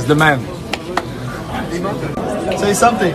is the man. Say something.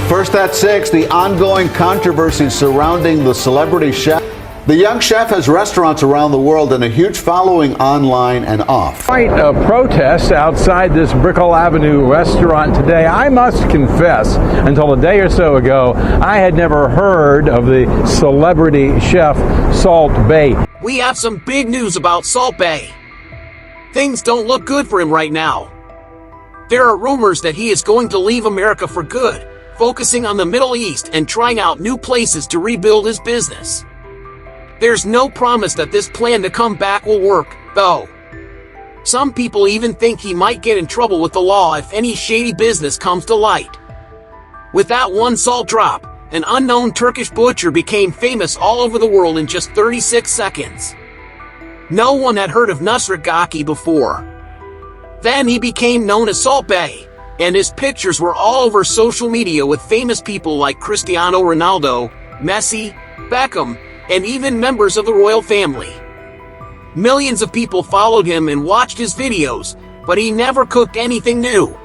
First at 6, the ongoing controversy surrounding the celebrity chef. The young chef has restaurants around the world and a huge following online and off. Quite a protest outside this Brickell Avenue restaurant today. I must confess, until a day or so ago, I had never heard of the celebrity chef Salt Bae. We have some big news about Salt Bae. Things don't look good for him right now. There are rumors that he is going to leave America for good, focusing on the Middle East and trying out new places to rebuild his business. There's no promise that this plan to come back will work, though. Some people even think he might get in trouble with the law if any shady business comes to light. With that one salt drop, an unknown Turkish butcher became famous all over the world in just 36 seconds. No one had heard of Nusret Gökçe before. Then he became known as Salt Bae, and his pictures were all over social media with famous people like Cristiano Ronaldo, Messi, Beckham, and even members of the royal family. Millions of people followed him and watched his videos, but he never cooked anything new.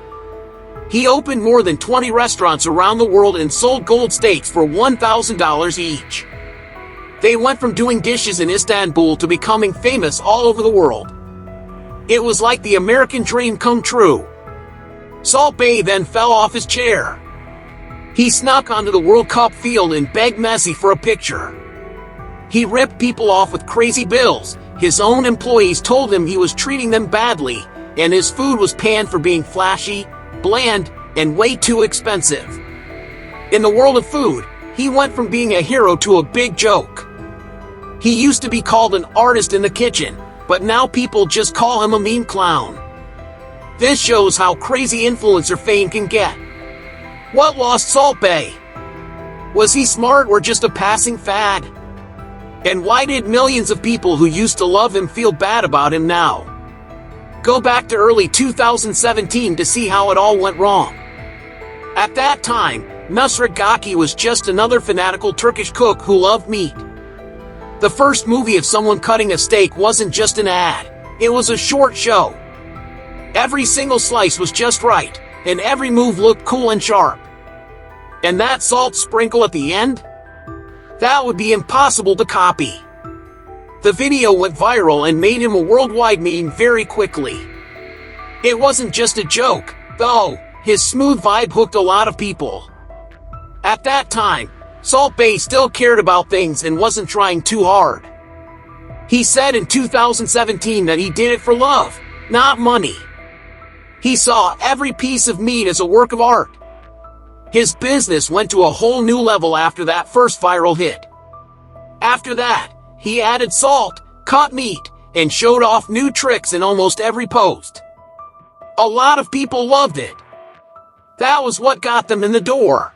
He opened more than 20 restaurants around the world and sold gold steaks for $1,000 each. They went from doing dishes in Istanbul to becoming famous all over the world. It was like the American dream come true. Salt Bae then fell off his chair. He snuck onto the World Cup field and begged Messi for a picture. He ripped people off with crazy bills. His own employees told him he was treating them badly, and his food was panned for being flashy, bland, and way too expensive. In the world of food, he went from being a hero to a big joke. He used to be called an artist in the kitchen, but now people just call him a meme clown. This shows how crazy influencer fame can get. What lost Salt Bae? Was he smart or just a passing fad? And why did millions of people who used to love him feel bad about him now? Go back to early 2017 to see how it all went wrong. At that time, Nusret Gökçe was just another fanatical Turkish cook who loved meat. The first movie of someone cutting a steak wasn't just an ad, it was a short show. Every single slice was just right, and every move looked cool and sharp. And that salt sprinkle at the end? That would be impossible to copy. The video went viral and made him a worldwide meme very quickly. It wasn't just a joke, though. His smooth vibe hooked a lot of people. At that time, Salt Bae still cared about things and wasn't trying too hard. He said in 2017 that he did it for love, not money. He saw every piece of meat as a work of art. His business went to a whole new level after that first viral hit. After that, he added salt, cut meat, and showed off new tricks in almost every post. A lot of people loved it. That was what got them in the door.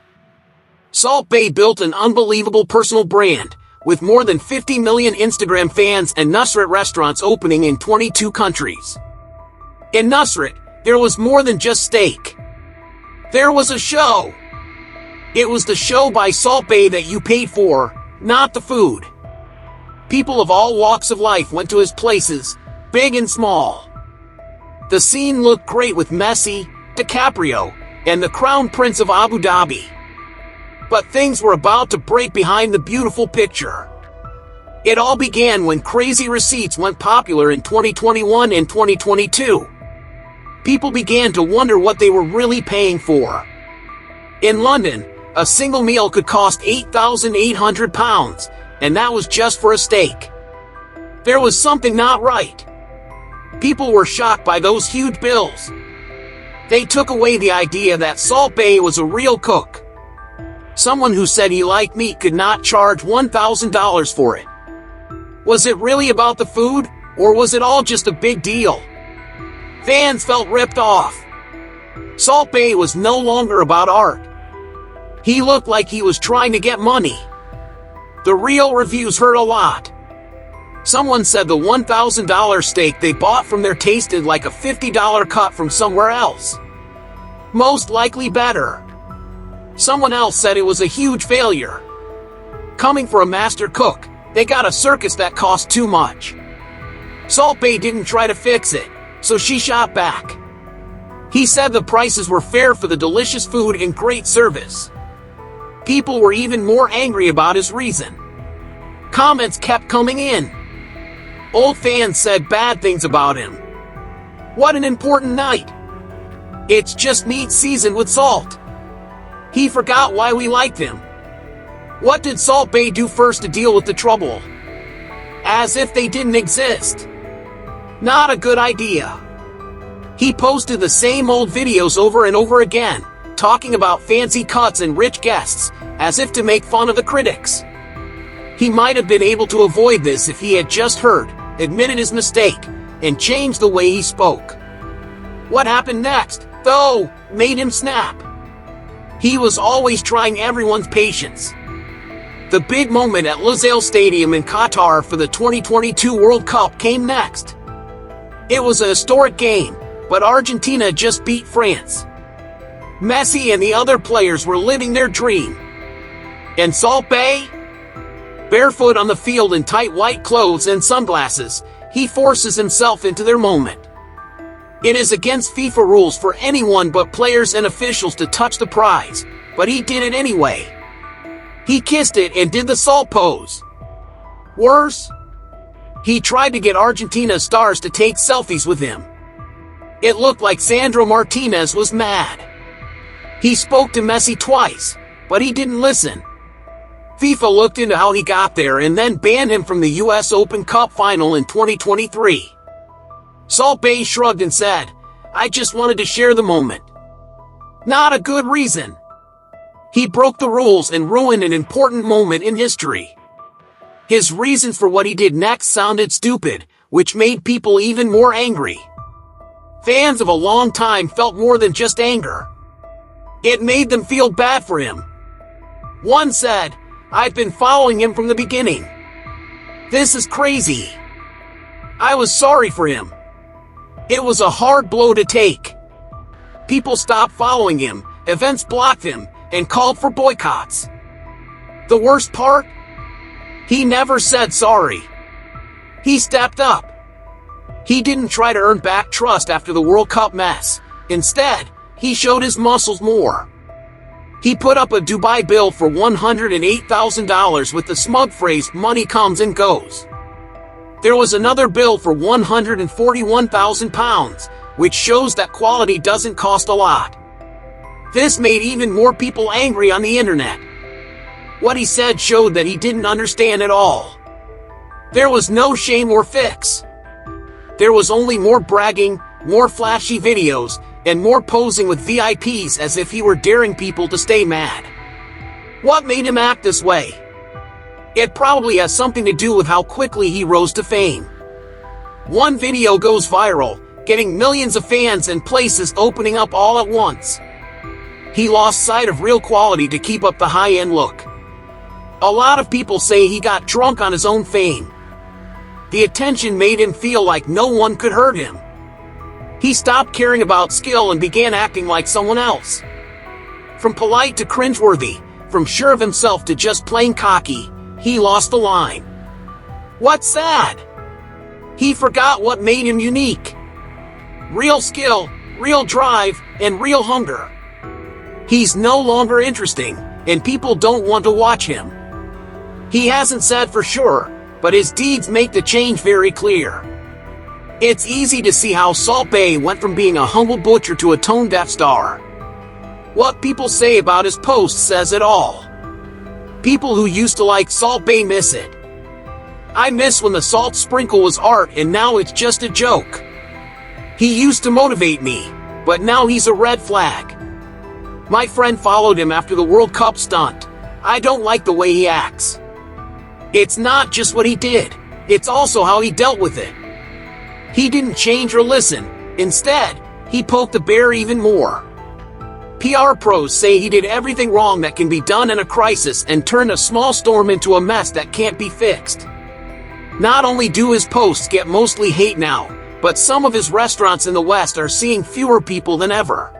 Salt Bae built an unbelievable personal brand, with more than 50 million Instagram fans and Nusret restaurants opening in 22 countries. In Nusret, there was more than just steak. There was a show. It was the show by Salt Bae that you paid for, not the food. People of all walks of life went to his places, big and small. The scene looked great with Messi, DiCaprio, and the Crown Prince of Abu Dhabi. But things were about to break behind the beautiful picture. It all began when crazy receipts went popular in 2021 and 2022. People began to wonder what they were really paying for. In London, a single meal could cost £8,800, and that was just for a steak. There was something not right. People were shocked by those huge bills. They took away the idea that Salt Bae was a real cook. Someone who said he liked meat could not charge $1,000 for it. Was it really about the food, or was it all just a big deal? Fans felt ripped off. Salt Bae was no longer about art. He looked like he was trying to get money. The real reviews hurt a lot. Someone said the $1,000 steak they bought from there tasted like a $50 cut from somewhere else. Most likely better. Someone else said it was a huge failure. Coming for a master cook, they got a circus that cost too much. Salt Bae didn't try to fix it, so she shot back. He said the prices were fair for the delicious food and great service. People were even more angry about his reason. Comments kept coming in. Old fans said bad things about him. What an important night. It's just meat seasoned with salt. He forgot why we liked him. What did Salt Bae do first to deal with the trouble? As if they didn't exist. Not a good idea. He posted the same old videos over and over again, talking about fancy cuts and rich guests, as if to make fun of the critics. He might have been able to avoid this if he had just heard, admitted his mistake, and changed the way he spoke. What happened next, though, made him snap. He was always trying everyone's patience. The big moment at Lusail Stadium in Qatar for the 2022 World Cup came next. It was a historic game, but Argentina just beat France. Messi and the other players were living their dream. And Salt Bae? Barefoot on the field in tight white clothes and sunglasses, he forces himself into their moment. It is against FIFA rules for anyone but players and officials to touch the prize, but he did it anyway. He kissed it and did the salt pose. Worse, he tried to get Argentina stars to take selfies with him. It looked like Sandro Martinez was mad. He spoke to Messi twice, but he didn't listen. FIFA looked into how he got there and then banned him from the US Open Cup final in 2023. Salt Bae shrugged and said, "I just wanted to share the moment." Not a good reason. He broke the rules and ruined an important moment in history. His reasons for what he did next sounded stupid, which made people even more angry. Fans of a long time felt more than just anger. It made them feel bad for him. One said, "I've been following him from the beginning. This is crazy." I was sorry for him. It was a hard blow to take. People stopped following him, events blocked him, and called for boycotts. The worst part? He never said sorry. He stepped up. He didn't try to earn back trust after the World Cup mess. Instead, he showed his muscles more. He put up a Dubai bill for $108,000 with the smug phrase, "Money comes and goes." There was another bill for £141,000, which shows that quality doesn't cost a lot. This made even more people angry on the internet. What he said showed that he didn't understand at all. There was no shame or fix. There was only more bragging, more flashy videos, and more posing with VIPs as if he were daring people to stay mad. What made him act this way? It probably has something to do with how quickly he rose to fame. One video goes viral, getting millions of fans and places opening up all at once. He lost sight of real quality to keep up the high-end look. A lot of people say he got drunk on his own fame. The attention made him feel like no one could hurt him. He stopped caring about skill and began acting like someone else. From polite to cringeworthy, from sure of himself to just plain cocky, he lost the line. What's sad? He forgot what made him unique. Real skill, real drive, and real hunger. He's no longer interesting, and people don't want to watch him. He hasn't said for sure, but his deeds make the change very clear. It's easy to see how Salt Bae went from being a humble butcher to a tone-deaf star. What people say about his posts says it all. People who used to like Salt Bae miss it. I miss when the salt sprinkle was art and now it's just a joke. He used to motivate me, but now he's a red flag. My friend followed him after the World Cup stunt. I don't like the way he acts. It's not just what he did, it's also how he dealt with it. He didn't change or listen. Instead, he poked the bear even more. PR pros say he did everything wrong that can be done in a crisis and turned a small storm into a mess that can't be fixed. Not only do his posts get mostly hate now, but some of his restaurants in the West are seeing fewer people than ever.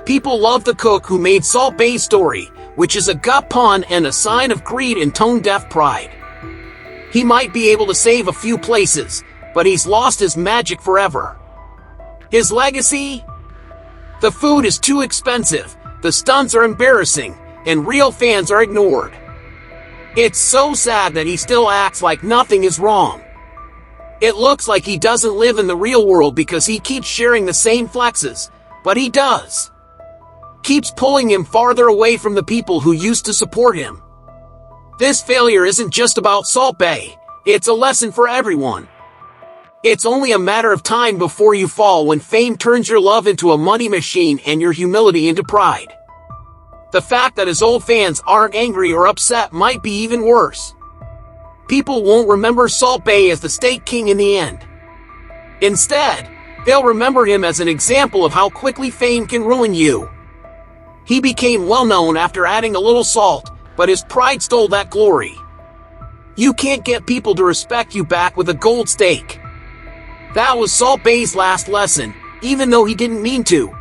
People love the cook who made Salt Bay's story, which is a gut pun and a sign of greed and tone-deaf pride. He might be able to save a few places, but he's lost his magic forever. His legacy? The food is too expensive, the stunts are embarrassing, and real fans are ignored. It's so sad that he still acts like nothing is wrong. It looks like he doesn't live in the real world because he keeps sharing the same flexes, but he does. Keeps pulling him farther away from the people who used to support him. This failure isn't just about Salt Bay, it's a lesson for everyone. It's only a matter of time before you fall when fame turns your love into a money machine and your humility into pride. The fact that his old fans aren't angry or upset might be even worse. People won't remember Salt Bay as the steak king in the end. Instead, they'll remember him as an example of how quickly fame can ruin you. He became well known after adding a little salt, but his pride stole that glory. You can't get people to respect you back with a gold steak. That was Salt Bay's last lesson, even though he didn't mean to.